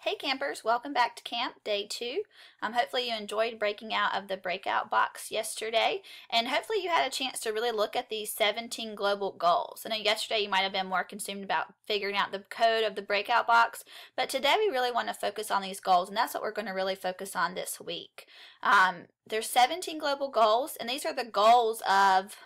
Hey campers, welcome back to camp, day 2. Hopefully you enjoyed breaking out of the breakout box yesterday, and hopefully you had a chance to really look at these 17 global goals. I know yesterday you might have been more consumed about figuring out the code of the breakout box, but today we really want to focus on these goals, and that's what we're going to really focus on this week. There's 17 global goals, and these are the goals of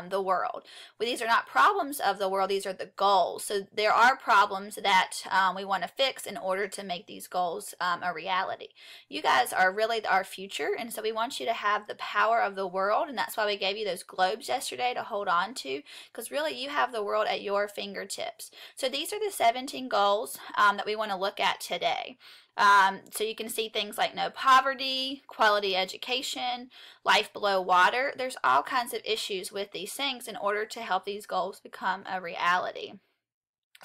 the world. Well, these are not problems of the world, these are the goals. So there are problems that we want to fix in order to make these goals a reality. You guys are really our future, and so we want you to have the power of the world, and that's why we gave you those globes yesterday to hold on to, because really you have the world at your fingertips. So these are the 17 goals that we want to look at today. So you can see things like no poverty, quality education, life below water. There's all kinds of issues with these things in order to help these goals become a reality.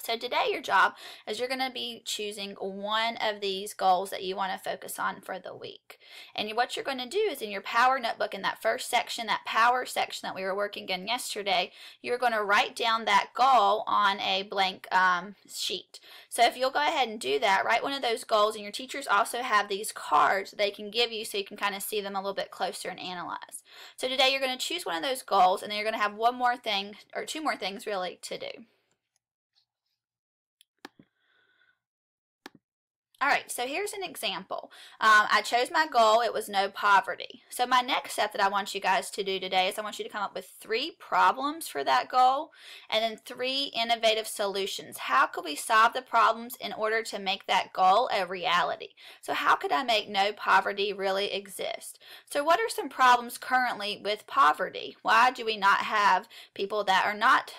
So today your job is you're going to be choosing one of these goals that you want to focus on for the week. And what you're going to do is in your power notebook, in that first section, that power section that we were working in yesterday, you're going to write down that goal on a blank sheet. So if you'll go ahead and do that, write one of those goals, and your teachers also have these cards they can give you so you can kind of see them a little bit closer and analyze. So today you're going to choose one of those goals, and then you're going to have one more thing, or two more things really, to do. Alright, so here's an example. I chose my goal, it was no poverty. So my next step that I want you guys to do today is I want you to come up with 3 problems for that goal and then 3 innovative solutions. How could we solve the problems in order to make that goal a reality? So how could I make no poverty really exist? So what are some problems currently with poverty? Why do we not have people that are not,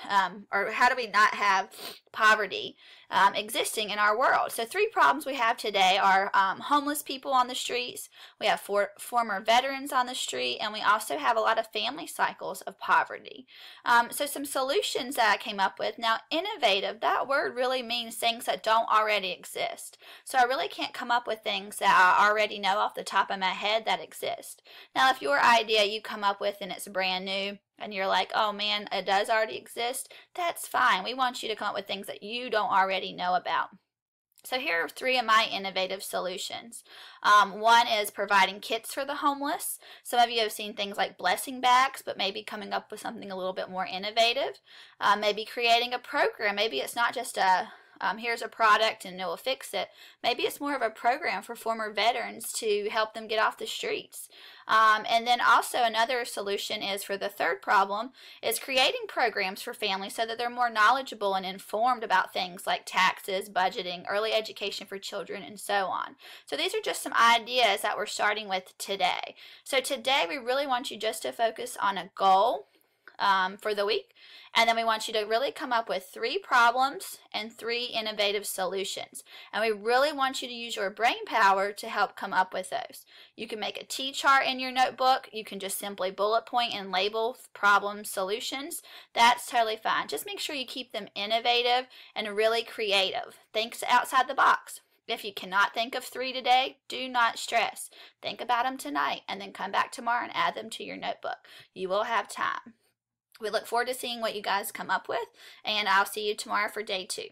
or how do we not have poverty existing in our world? So 3 problems we have today are homeless people on the streets, we have former veterans on the street, and we also have a lot of family cycles of poverty. So some solutions that I came up with. Now, innovative, that word really means things that don't already exist. So I really can't come up with things that I already know off the top of my head that exist. Now, if your idea you come up with and it's brand new, and you're like, oh man, it does already exist, that's fine. We want you to come up with things that you don't already know about. So here are 3 of my innovative solutions. One is providing kits for the homeless. Some of you have seen things like blessing bags, but maybe coming up with something a little bit more innovative. Maybe creating a program. Maybe it's not just a here's a product and it will fix it. Maybe it's more of a program for former veterans to help them get off the streets. And then also another solution is for the third problem is creating programs for families so that they're more knowledgeable and informed about things like taxes, budgeting, early education for children, and so on. So these are just some ideas that we're starting with today. So today we really want you just to focus on a goal for the week, and then we want you to really come up with 3 problems and 3 innovative solutions, and we really want you to use your brain power to help come up with those. You can make a T-chart in your notebook, you can just simply bullet point and label problem solutions. That's totally fine. Just make sure you keep them innovative and really creative. Think outside the box. If you cannot think of 3 today, do not stress. Think about them tonight and then come back tomorrow and add them to your notebook. You will have time. We look forward to seeing what you guys come up with, and I'll see you tomorrow for day 2.